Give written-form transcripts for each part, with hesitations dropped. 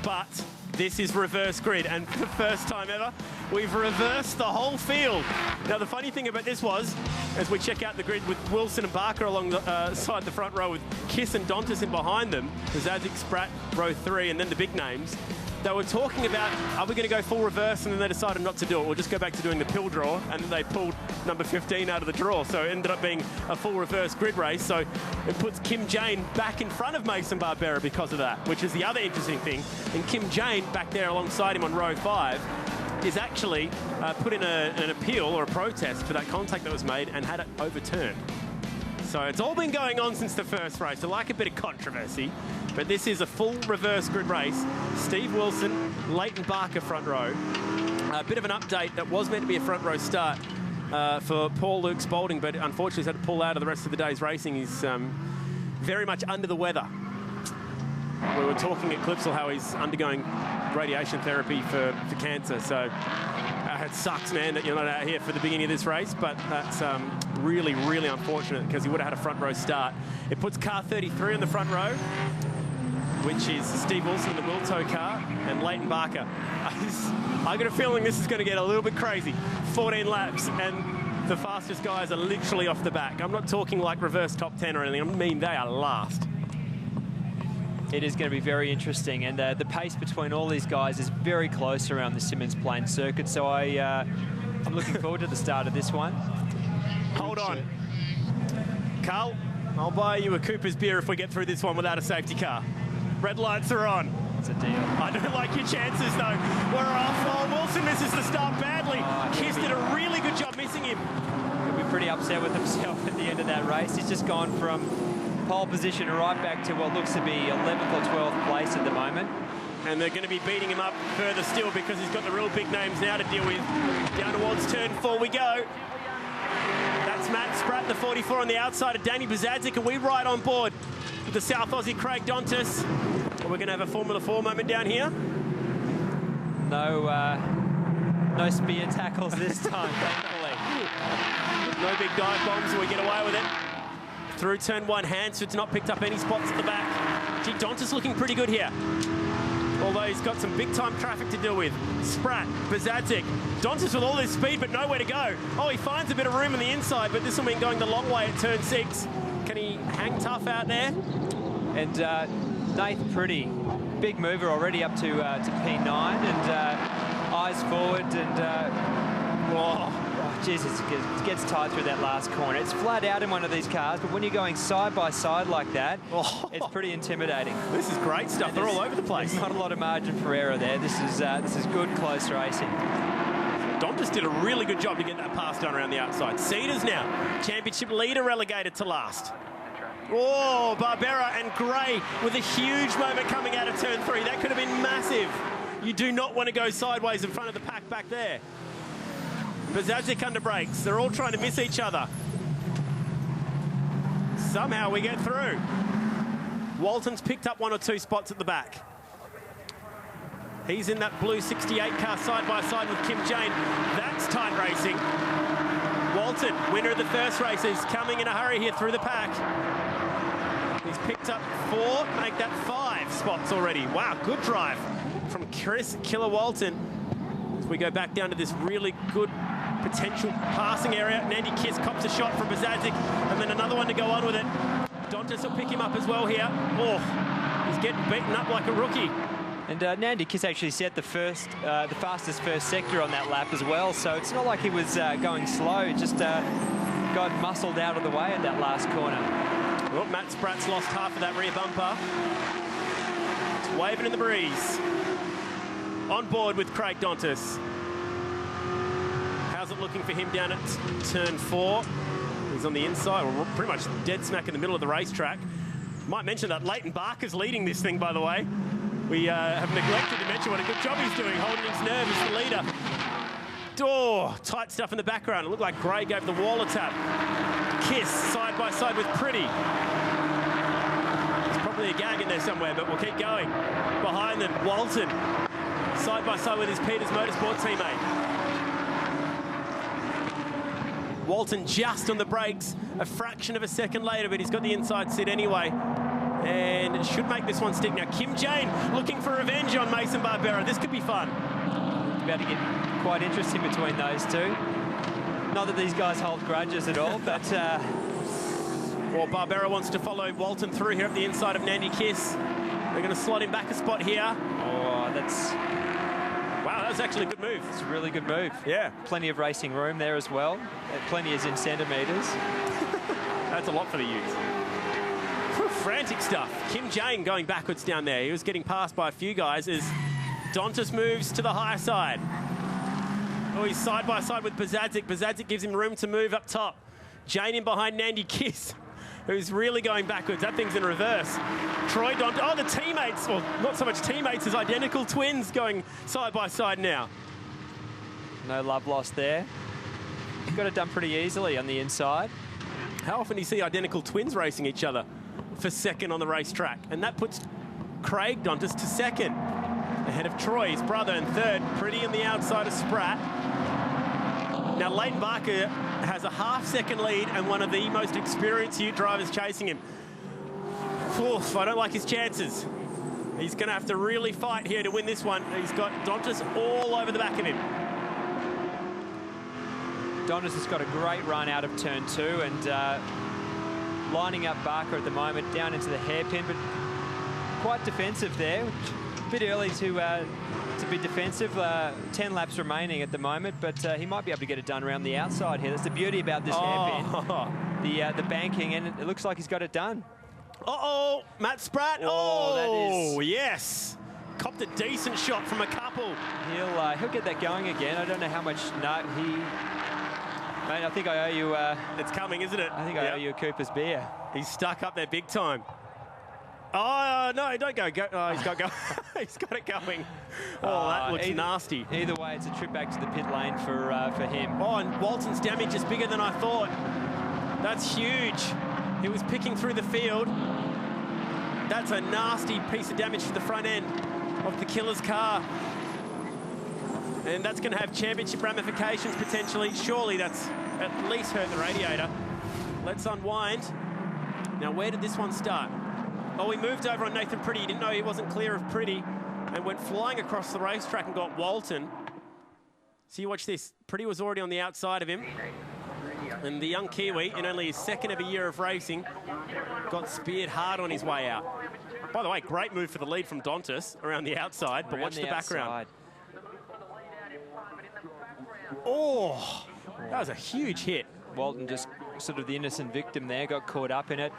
But this is reverse grid, and for the first time ever, we've reversed the whole field. Now, the funny thing about this was, as we check out the grid with Wilson and Barker along the side the front row with Kiss and Dontis in behind them, Zazic, Spratt, row 3, and then the big names, they were talking about, are we going to go full reverse? And then they decided not to do it. We'll just go back to doing the pill draw, and then they pulled number 15 out of the draw. So it ended up being a full reverse grid race. So it puts Kim Jane back in front of Mason Barbera because of that, which is the other interesting thing. And Kim Jane, back there alongside him on row 5, is actually put in an appeal or a protest for that contact that was made and had it overturned. So it's all been going on since the first race. I like a bit of controversy, but this is a full reverse grid race. Steve Wilson, Leighton Barker front row. A bit of an update, that was meant to be a front row start for Paul Luke Spalding, but unfortunately he's had to pull out of the rest of the day's racing. He's very much under the weather. We were talking at Clipsal how he's undergoing radiation therapy for cancer, so it sucks, man, that you're not out here for the beginning of this race, but that's really, really unfortunate because he would have had a front row start. It puts car 33 in the front row, which is Steve Wilson in the Wilto car, and Leighton Barker. I got a feeling this is going to get a little bit crazy. 14 laps, and the fastest guys are literally off the back. I'm not talking like reverse top 10 or anything. I mean, they are last. It is going to be very interesting, and the pace between all these guys is very close around the Symmons Plain circuit, so I'm looking forward to the start of this one. Hold on. Carl, I'll buy you a Cooper's beer if we get through this one without a safety car. Red lights are on. It's a deal. I don't like your chances, though. We're off. Oh, Wilson misses the start badly. Kiss did a really good job missing him. He'll be pretty upset with himself at the end of that race. He's just gone from pole position right back to what looks to be 11th or 12th place at the moment. And they're going to be beating him up further still because he's got the real big names now to deal with. Down towards turn 4 we go. That's Matt Spratt, the 44 on the outside of Danny Bazadzik, and we ride on board with the South Aussie Craig Dontis. We're going to have a Formula 4 moment down here. No spear tackles this time, thankfully. No big dive bombs, and we get away with it. Through turn 1, Hansford's not picked up any spots at the back. Gee, Dontis looking pretty good here. Although he's got some big-time traffic to deal with. Spratt, Bazadzik, Dontis with all this speed, but nowhere to go. Oh, he finds a bit of room on the inside, but this will mean going the long way at turn 6. Can he hang tough out there? And Nath Pretty, big mover already up to P9, and eyes forward, and Jesus, it gets tight through that last corner. It's flat out in one of these cars, but when you're going side by side like that, it's pretty intimidating. This is great stuff. They're all over the place. There's not a lot of margin for error there. This is good, close racing. Dontis did a really good job to get that pass done around the outside. Cedars now, championship leader relegated to last. Oh, Barbera and Gray with a huge moment coming out of turn 3. That could have been massive. You do not want to go sideways in front of the pack back there. Bazadzik under brakes. They're all trying to miss each other. Somehow we get through. Walton's picked up 1 or 2 spots at the back. He's in that blue 68 car side by side with Kim Jane. That's tight racing. Walton, winner of the first race, is coming in a hurry here through the pack. He's picked up 4, make that 5 spots already. Wow, good drive from Chris Killer Walton. As we go back down to this really good potential passing area. Nandy Kiss cops a shot from Bazadzik, and then another one to go on with it. Dontis will pick him up as well here. Oh, he's getting beaten up like a rookie. And Nandy Kiss actually set the fastest first sector on that lap as well, so it's not like he was going slow, just got muscled out of the way at that last corner. Well, Matt Spratt's lost half of that rear bumper. It's waving in the breeze. On board with Craig Dontis. How's it looking for him down at turn 4? He's on the inside, we're pretty much dead smack in the middle of the racetrack. Might mention that Leighton Barker's leading this thing, by the way. We have neglected to mention what a good job he's doing, holding his nerve as the leader. Oh, tight stuff in the background. It looked like Gray gave the wall a tap. Kiss side by side with Pretty. There's probably a gag in there somewhere, but we'll keep going. Behind them, Walton, side by side with his Peters Motorsport teammate. Walton just on the brakes, a fraction of a second later, but he's got the inside seat anyway. And and should make this one stick. Now, Kim Jane looking for revenge on Mason Barbera. This could be fun. It's about to get quite interesting between those two. Not that these guys hold grudges at all, but... Well, Barbera wants to follow Walton through here at the inside of Nandy Kiss. They're going to slot him back a spot here. Oh, that's... Wow, that was actually a good move. It's a really good move. Yeah. Plenty of racing room there as well. Plenty is in centimetres. That's a lot for the youth. Frantic stuff. Kim Jane going backwards down there. He was getting passed by a few guys as Dontas moves to the high side. Oh, he's side by side with Bazadzik. Bazadzik gives him room to move up top. Jane in behind Nandy Kiss, who's really going backwards. That thing's in reverse. Troy Dontas. Oh, the teammates. Well, not so much teammates as identical twins going side by side now. No love lost there. Got it done pretty easily on the inside. How often do you see identical twins racing each other for second on the racetrack? And that puts Craig Dontas to second, ahead of Troy, his brother, and third, Pretty on the outside of Spratt. Now, Leighton Barker has a half-second lead and one of the most experienced Ute drivers chasing him. Oof, I don't like his chances. He's going to have to really fight here to win this one. He's got Dontas all over the back of him. Dontas has got a great run out of turn 2 and lining up Barker at the moment down into the hairpin, but quite defensive there. A bit early to be defensive. 10 laps remaining at the moment, but he might be able to get it done around the outside here. That's the beauty about this hairpin, the banking, and it looks like he's got it done. Uh-oh, Matt Spratt. Oh, that is... yes. Copped a decent shot from a couple. He'll get that going again. I don't know how much... No, Mate, I think I owe you... it's coming, isn't it? I think I owe you a Cooper's beer. He's stuck up there big time. Oh, no, don't go. Oh, he's got go. He's got it going. Oh, that looks nasty. Either way, it's a trip back to the pit lane for him. Oh, and Walton's damage is bigger than I thought. That's huge. He was picking through the field. That's a nasty piece of damage to the front end of the killer's car. And that's going to have championship ramifications potentially. Surely that's at least hurt the radiator. Let's unwind. Now, where did this one start? Oh, he moved over on Nathan Pretty. He didn't know he wasn't clear of Pretty and went flying across the racetrack and got Walton. So you watch this. Pretty was already on the outside of him. And the young Kiwi, in only his second ever year of racing, got speared hard on his way out. By the way, great move for the lead from Dontas around the outside, but watch the background. Oh, that was a huge hit. Walton just sort of the innocent victim there, got caught up in it.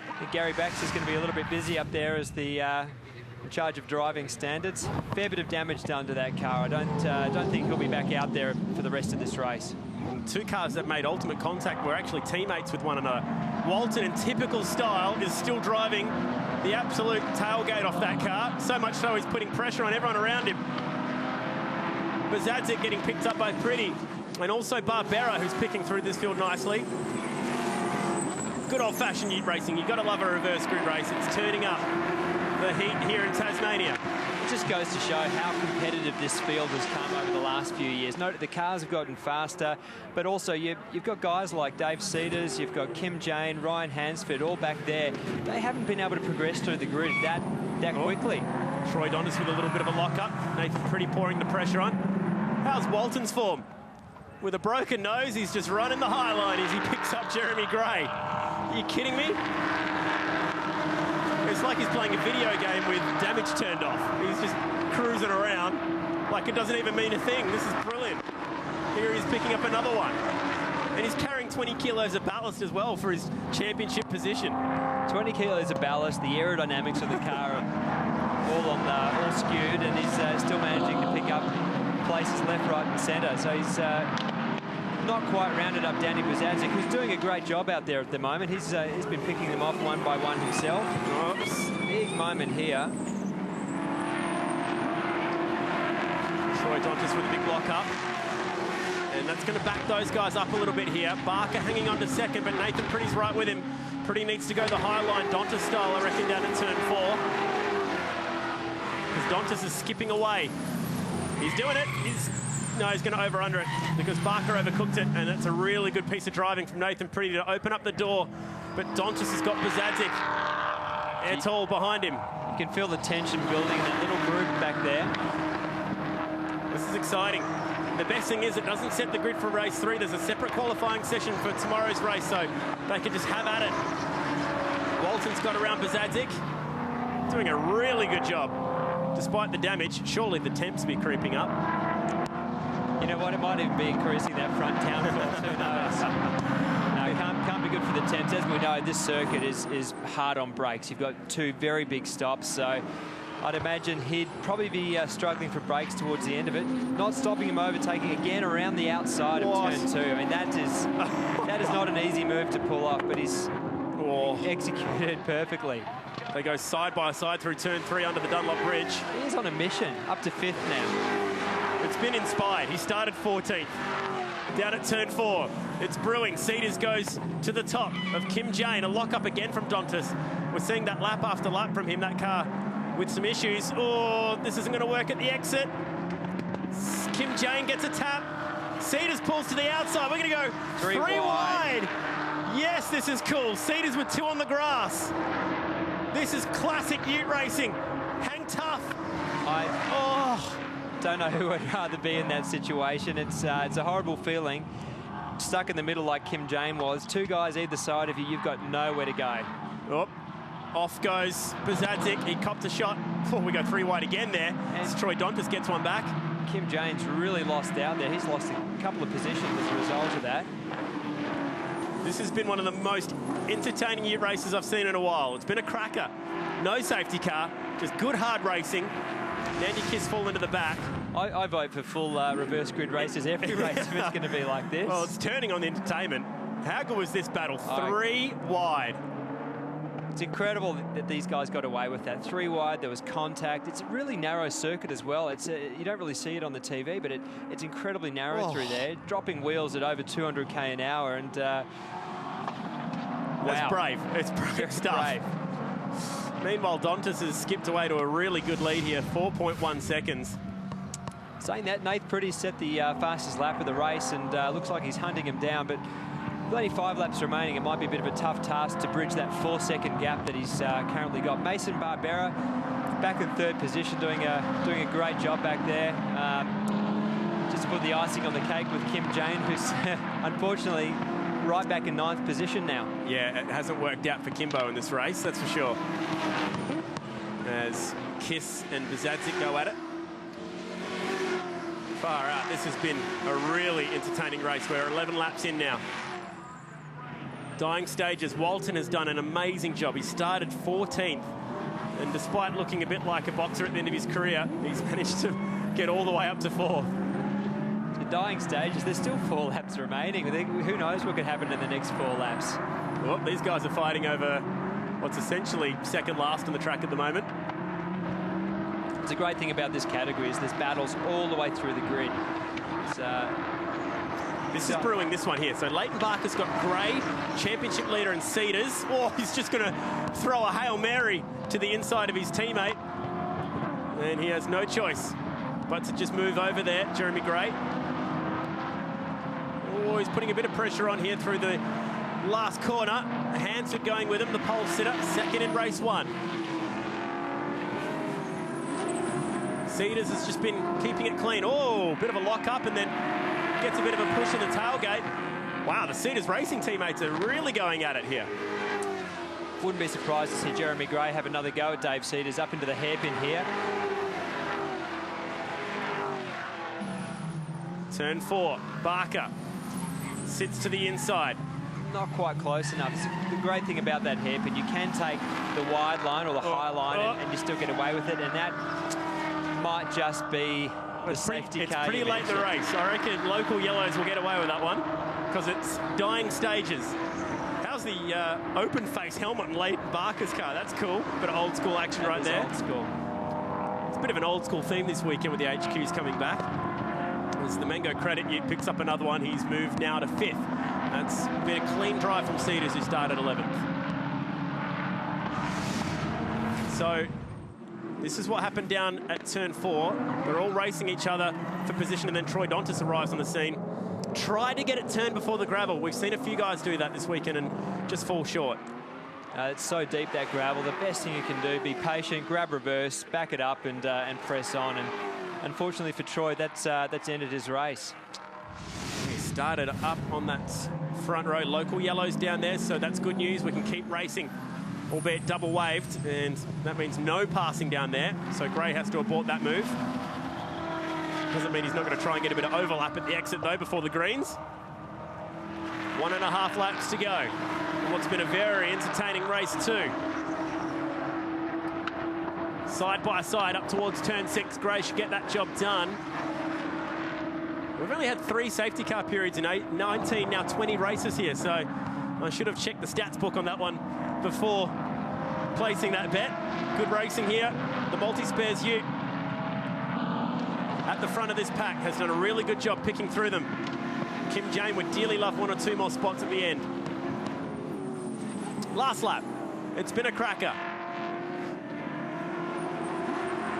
I think Gary Baxter's going to be a little bit busy up there as the in charge of driving standards. Fair bit of damage done to that car. I don't think he'll be back out there for the rest of this race. Two cars that made ultimate contact were actually teammates with one another. Walton, in typical style, is still driving the absolute tailgate off that car. So much so he's putting pressure on everyone around him. Bazadzik getting picked up by Pretty. And also Barbera, who's picking through this field nicely. Good old-fashioned Ute racing. You've got to love a reverse grid race. It's turning up the heat here in Tasmania. It just goes to show how competitive this field has come over the last few years. Note the cars have gotten faster, but also you've got guys like Dave Cedars, you've got Kim Jane, Ryan Hansford, all back there. They haven't been able to progress through the grid that quickly. Troy Dontas with a little bit of a lock-up. Nathan Pretty pouring the pressure on. How's Walton's form? With a broken nose, he's just running the high line as he picks up Jeremy Gray. Are you kidding me? It's like he's playing a video game with damage turned off. He's just cruising around like it doesn't even mean a thing. This is brilliant. Here he's picking up another one. And he's carrying 20 kilos of ballast as well for his championship position. 20 kilos of ballast, the aerodynamics of the car are all skewed, and he's still managing to pick up places left, right and centre. So he's not quite rounded up Danny Bazadzik, who's doing a great job out there at the moment. He's been picking them off one by one himself. Oops. Big moment here. Troy Dontas with a big block up. And that's going to back those guys up a little bit here. Barker hanging on to second, but Nathan Pretty's right with him. Pretty needs to go the high line, Dontas style, I reckon, down in turn 4. Because Dontas is skipping away. He's doing it. No, he's going to over-under it because Barker overcooked it, and that's a really good piece of driving from Nathan Pretty to open up the door. But Dontas has got Bazadzik. It's all behind him. You can feel the tension building in that little group back there. This is exciting. The best thing is it doesn't set the grid for race 3. There's a separate qualifying session for tomorrow's race, so they can just have at it. Walton's got around Bazadzik. Doing a really good job. Despite the damage, surely the temps be creeping up. You know what, it might even be increasing that front town force, who knows? No, can't be good for the temps. As we know, this circuit is hard on brakes. You've got 2 very big stops, so I'd imagine he'd probably be struggling for brakes towards the end of it. Not stopping him, overtaking again around the outside of turn 2. I mean, that is not an easy move to pull off, but he's executed perfectly. They go side by side through turn 3 under the Dunlop Bridge. He's on a mission, up to 5th now. It's been inspired. He started 14th. Down at turn 4, it's brewing. Cedars goes to the top of Kim Jane. A lock-up again from Dontas. We're seeing that lap after lap from him, that car with some issues. Oh, this isn't going to work at the exit. Kim Jane gets a tap. Cedars pulls to the outside. We're going to go three wide. Yes, this is cool. Cedars with 2 on the grass. This is classic Ute racing. Hang tough. Don't know who would rather be in that situation. It's a horrible feeling. Stuck in the middle like Kim Jane was. 2 guys either side of you. You've got nowhere to go. Oh, off goes Bazadzik. He copped a shot. Oh, we go 3 wide again there. As Troy Dontas gets one back. Kim Jane's really lost out there. He's lost a couple of positions as a result of that. This has been one of the most entertaining Ute races I've seen in a while. It's been a cracker. No safety car, just good hard racing. Dandy Kiss fall into the back. I vote for full reverse grid races every race if it's going to be like this. Well, it's turning on the entertainment. How good was this battle? 3 wide. It's incredible that these guys got away with that. 3 wide, there was contact. It's a really narrow circuit as well. It's you don't really see it on the TV, but it's incredibly narrow through there. Dropping wheels at over 200k an hour, and wow. That's brave. It's brave stuff. Brave. Meanwhile, Dontas has skipped away to a really good lead here, 4.1 seconds. Saying that, Nath Pretty set the fastest lap of the race, and looks like he's hunting him down, but with only 5 laps remaining, it might be a bit of a tough task to bridge that 4-second gap that he's currently got. Mason Barbera back in 3rd position, doing a great job back there. Just to put the icing on the cake with Kim Jane, who's unfortunately right back in 9th position now. Yeah, it hasn't worked out for Kimbo in this race, that's for sure. As Kiss and Bazadzik go at it. Far out, this has been a really entertaining race. We're 11 laps in now. Dying stages, Walton has done an amazing job. He started 14th, and despite looking a bit like a boxer at the end of his career, he's managed to get all the way up to 4th. The dying stages, there's still 4 laps remaining. Who knows what could happen in the next 4 laps. Well, these guys are fighting over what's essentially second last on the track at the moment. It's a great thing about this category is there's battles all the way through the grid. This is brewing, this one here. So Leighton Barker's got Gray, championship leader in Cedars. Oh, he's just going to throw a Hail Mary to the inside of his teammate. And he has no choice but to just move over there, Jeremy Gray. Oh, he's putting a bit of pressure on here through the last corner. Hansford going with him, the pole sitter, second in race 1. Cedars has just been keeping it clean. Oh, bit of a lock up and then gets a bit of a push in the tailgate. Wow, the Cedars racing teammates are really going at it here. Wouldn't be surprised to see Jeremy Gray have another go at Dave Cedars up into the hairpin here. Turn 4, Barker sits to the inside. Not quite close enough. The great thing about that hairpin, you can take the wide line or the high line and you still get away with it, and that might just be the safety car. It's pretty late in the race. I reckon local yellows will get away with that one because it's dying stages. How's the open face helmet on Leighton Barker's car? That's cool. Bit of old school action right there. Old school. It's a bit of an old school theme this weekend with the HQs coming back. As the Mango Credit Ute picks up another one, he's moved now to 5th. That's been a clean drive from Cedars, who started 11th. So this is what happened down at turn 4. They're all racing each other for position, and then Troy Dontas arrives on the scene. Tried to get it turned before the gravel. We've seen a few guys do that this weekend and just fall short. It's so deep, that gravel. The best thing you can do, be patient, grab reverse, back it up, and press on. And unfortunately for Troy, that's ended his race. He started up on that front row. Local yellows down there, so that's good news. We can keep racing, albeit double waved, and that means no passing down there. So Gray has to abort that move. Doesn't mean he's not going to try and get a bit of overlap at the exit, though, before the greens. 1.5 laps to go. What's been a very entertaining race too. Side by side up towards turn 6. Gray should get that job done. We've only had 3 safety car periods in 19, now 20 races here, so I should have checked the stats book on that one before placing that bet. Good racing here. The multi-spares ute at the front of this pack has done a really good job picking through them. Kim Jane would dearly love 1 or 2 more spots at the end. Last lap. It's been a cracker.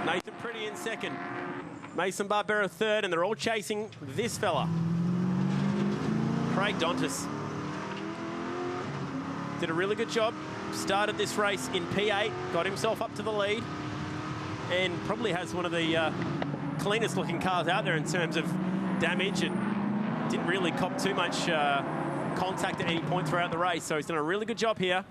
Nathan Pretty in second. Mason Barbera third, and they're all chasing this fella. Craig Dontis. Did a really good job. Started this race in P8, got himself up to the lead, and probably has one of the cleanest looking cars out there in terms of damage, and didn't really cop too much contact at any point throughout the race. So he's done a really good job here.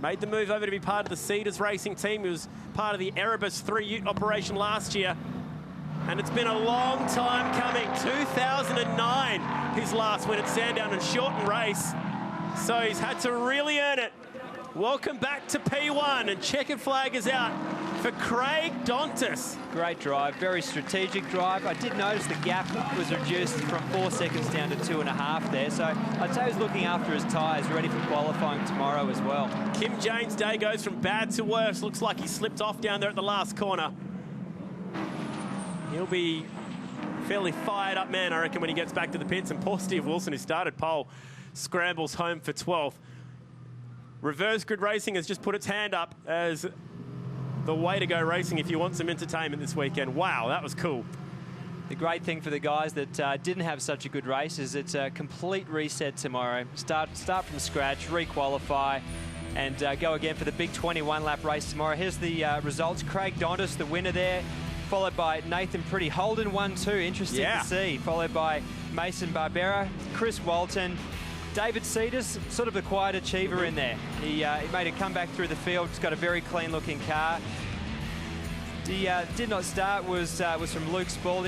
Made the move over to be part of the Cedars racing team. He was part of the Erebus 3 Ute operation last year. And it's been a long time coming. 2009, his last win at Sandown and shortened race. So he's had to really earn it. Welcome back to P1, and checkered flag is out for Craig Dontis. Great drive, very strategic drive. I did notice the gap was reduced from 4 seconds down to 2.5 there. So I'd say he's looking after his tyres, ready for qualifying tomorrow as well. Kim Jane's day goes from bad to worse. Looks like he slipped off down there at the last corner. He'll be fairly fired up man, I reckon, when he gets back to the pits. And poor Steve Wilson, who started pole, scrambles home for 12th. Reverse Grid Racing has just put its hand up as the way to go racing if you want some entertainment this weekend. Wow, that was cool. The great thing for the guys that didn't have such a good race is it's a complete reset tomorrow. Start from scratch, re-qualify, and go again for the big 21-lap race tomorrow. Here's the results. Craig Dontis, the winner there, followed by Nathan Pretty. Holden 1-2, interesting to see. Followed by Mason Barbera, Chris Walton, David Cedars, sort of a quiet achiever in there. He made a comeback through the field. He's got a very clean-looking car. The did not start was from Luke Spalding.